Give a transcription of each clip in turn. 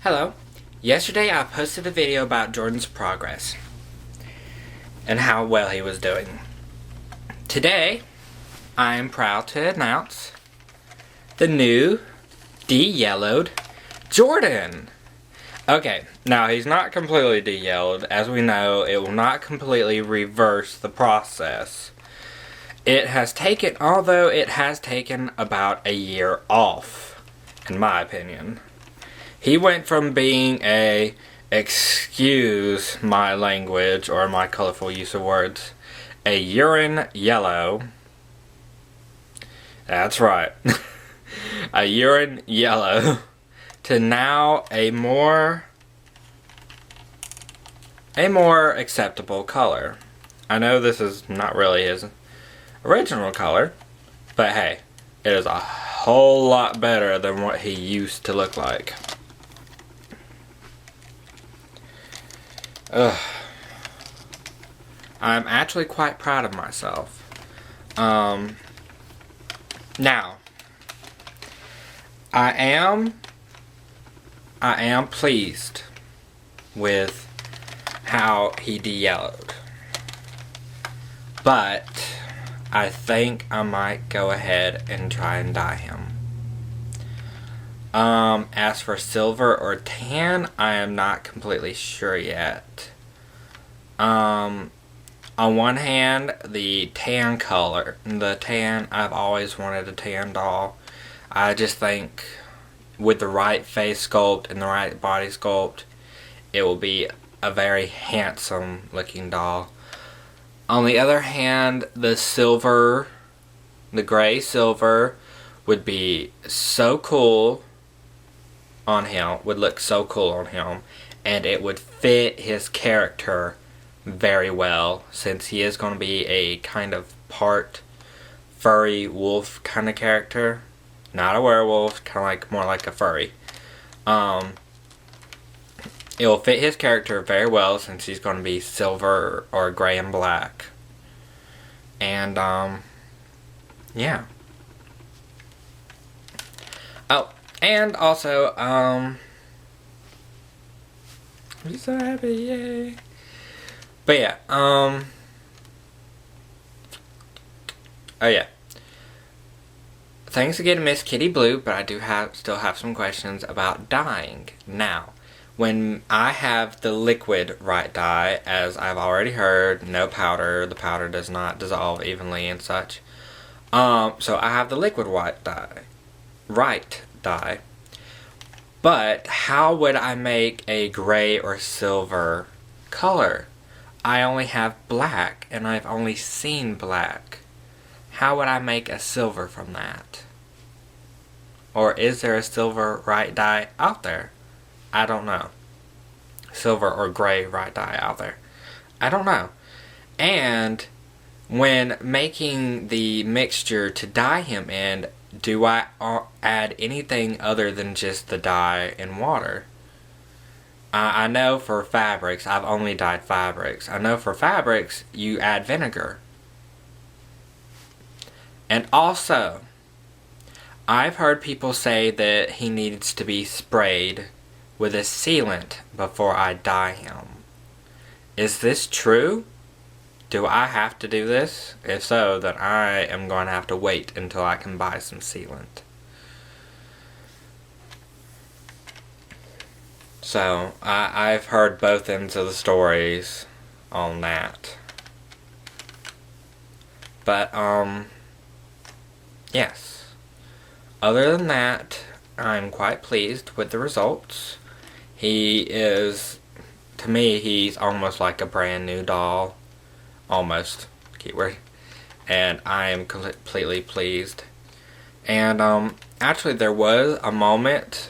Hello. Yesterday I posted a video about Jordan's progress and how well he was doing. Today, I am proud to announce the new de-yellowed Jordan. Okay, now he's not completely de-yellowed. As we know, it will not completely reverse the process. Although it has taken about a year off, in my opinion. He went from being excuse my language or my colorful use of words, a urine yellow. That's right. A urine yellow to now a more acceptable color. I know this is not really his original color, but hey, it is a whole lot better than what he used to look like. Ugh. I'm actually quite proud of myself. Now, I am pleased with how he de-yellowed, but I think I might go ahead and try and dye him. As for silver or tan, I am not completely sure yet. On one hand, the tan, I've always wanted a tan doll. I just think with the right face sculpt and the right body sculpt, it will be a very handsome looking doll. On the other hand, the gray silver would be so cool on him, would look so cool on him, and it would fit his character very well, since he is going to be a kind of part furry wolf kind of character. Not a werewolf, kind of like more like a furry. It will fit his character very well, since he's going to be silver or gray and black. And yeah. Oh, and also, I'm so happy, yay. But yeah, oh yeah. Thanks again to Miss Kitty Blue, but I do still have some questions about dyeing. Now, when I have the liquid white dye, as I've already heard, no powder, the powder does not dissolve evenly and such. So I have the liquid white dye. But how would I make a gray or silver color? I only have black, and I've only seen black. How would I make a silver from that? Or is there a silver white dye out there? I don't know. Silver or gray white dye out there. I don't know. And when making the mixture to dye him in, do I add anything other than just the dye and water? I know for fabrics, I've only dyed fabrics. I know for fabrics, you add vinegar. And also, I've heard people say that he needs to be sprayed with a sealant before I dye him. Is this true? Do I have to do this? If so, then I am going to have to wait until I can buy some sealant. So, I've heard both ends of the stories on that. But, yes. Other than that, I'm quite pleased with the results. To me, he's almost like a brand new doll. Almost. Keyword. And I am completely pleased. And, actually there was a moment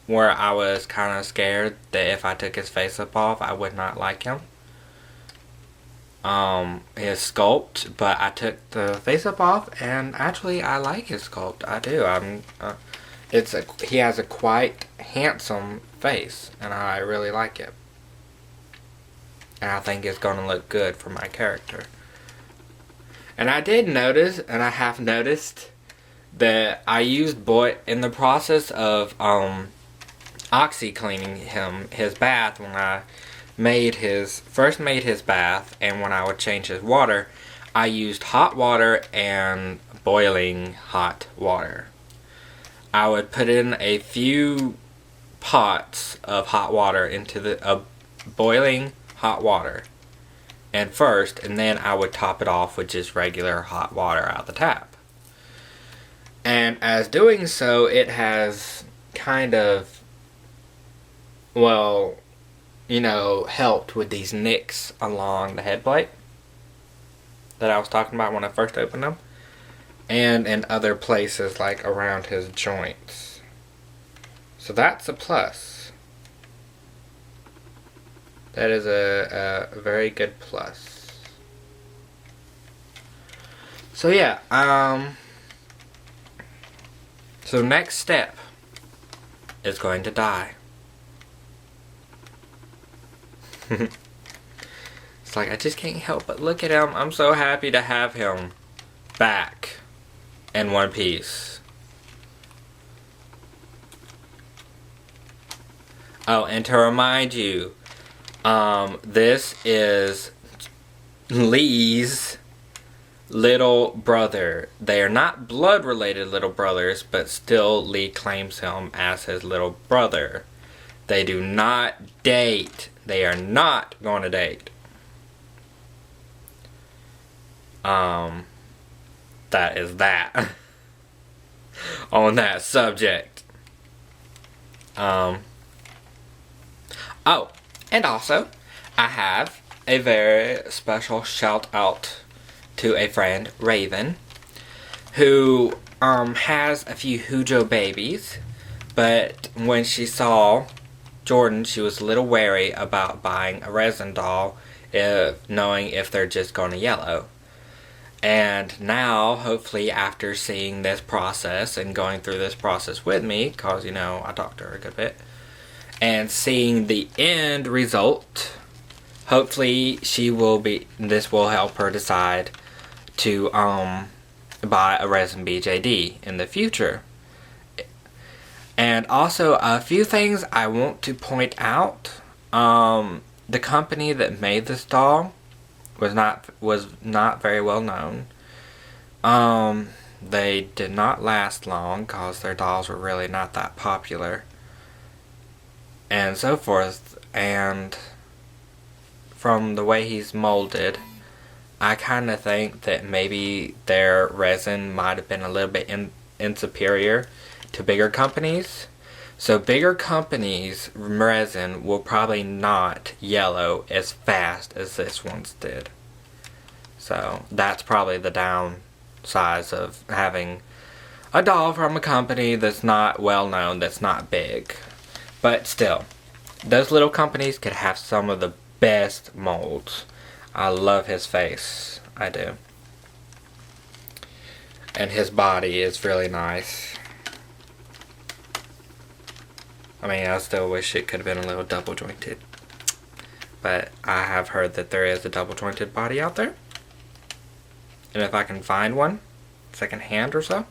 where I was kind of scared that if I took his face up off, I would not like him. His sculpt, but I took the face up off, and actually I like his sculpt. I do. He has a quite handsome face, and I really like it. And I think it's going to look good for my character. And I did notice, and I have noticed, that I used in the process of oxicleaning him his bath when I first made his bath, and when I would change his water, I used hot water and boiling hot water. I would put in a few pots of hot water into the boiling hot water, and then I would top it off with just regular hot water out the tap. And as doing so, it has kind of, well, helped with these nicks along the head plate that I was talking about when I first opened them, and in other places like around his joints. So that's a plus. That is a very good plus. So yeah, so next step is going to dye. It's like I just can't help but look at him. I'm so happy to have him back in one piece. Oh, and to remind you, this is Lee's little brother. They are not blood related little brothers, but still Lee claims him as his little brother. They do not date. They are not going to date. That is that. On that subject. Oh, and also, I have a very special shout out to a friend, Raven, who has a few Hujo babies, but when she saw Jordan, she was a little wary about buying a resin doll, knowing if they're just going to yellow. And now, hopefully, after seeing this process and going through this process with me, because, I talked to her a good bit, and seeing the end result, hopefully this will help her decide to buy a resin BJD in the future. And also, a few things I want to point out. The company that made this doll was not very well known. They did not last long because their dolls were really not that popular, and so forth. And from the way he's molded, I kind of think that maybe their resin might have been a little bit insuperior to bigger companies. So bigger companies' resin will probably not yellow as fast as this one's did. So that's probably the downside of having a doll from a company that's not well known, that's not big. But still, those little companies could have some of the best molds. I love his face. I do. And his body is really nice. I mean, I still wish it could have been a little double jointed. But I have heard that there is a double jointed body out there. And if I can find one, second hand or so,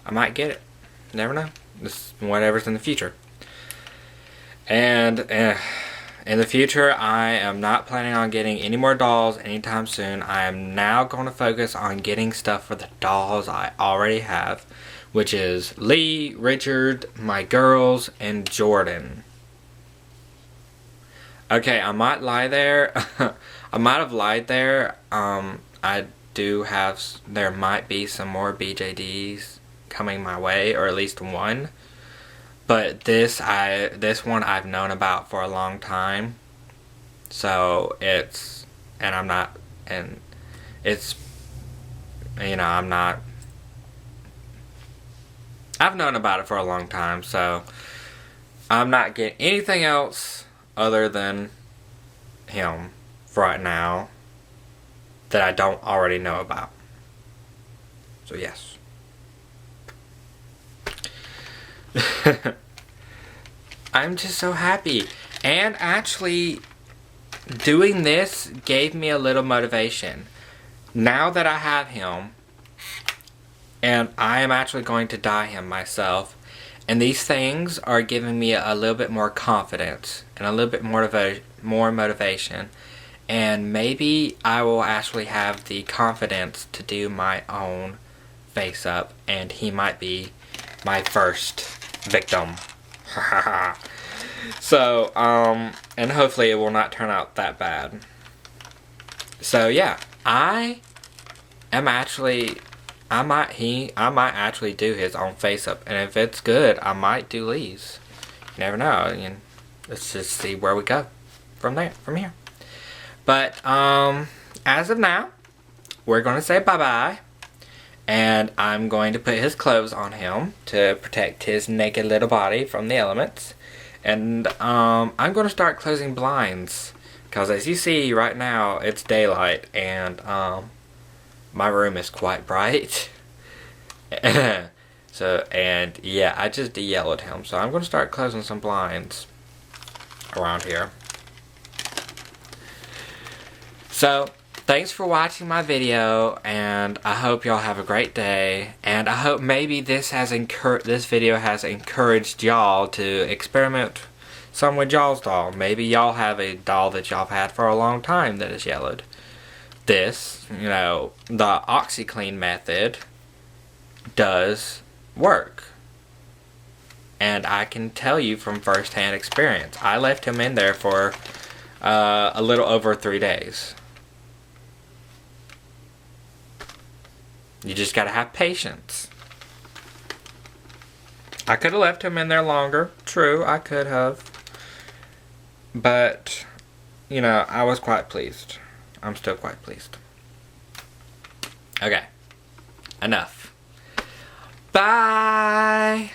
I might get it. Never know. This whatever's in the future. And in the future, I am not planning on getting any more dolls anytime soon. I am now going to focus on getting stuff for the dolls I already have, which is Lee, Richard, my girls, and Jordan. Okay, I might lie there. I might have lied there. There might be some more BJDs coming my way, or at least one. But this one I've known about for a long time. So I'm not, I've known about it for a long time, so I'm not getting anything else other than him for right now that I don't already know about. So yes. I'm just so happy. And actually, doing this gave me a little motivation. Now that I have him, and I am actually going to dye him myself, And these things are giving me a little bit more confidence and a little bit more motivation. And maybe I will actually have the confidence to do my own face up, and he might be my first victim. So, and hopefully it will not turn out that bad. So yeah, I might actually do his own face up, and if it's good, I might do Lee's. You never know. Let's just see where we go from here. But as of now, we're going to say bye-bye, and I'm going to put his clothes on him to protect his naked little body from the elements. And I'm going to start closing blinds, because as you see right now, it's daylight, and my room is quite bright. So, and yeah, I just de-yellowed him, so I'm going to start closing some blinds around here. So, thanks for watching my video, and I hope y'all have a great day, and I hope maybe this video has encouraged y'all to experiment some with y'all's doll. Maybe y'all have a doll that y'all have had for a long time that is yellowed. This, the Oxiclean method does work. And I can tell you from first-hand experience. I left him in there for a little over 3 days. You just gotta have patience. I could have left him in there longer. True, I could have. But, I was quite pleased. I'm still quite pleased. Okay. Enough. Bye!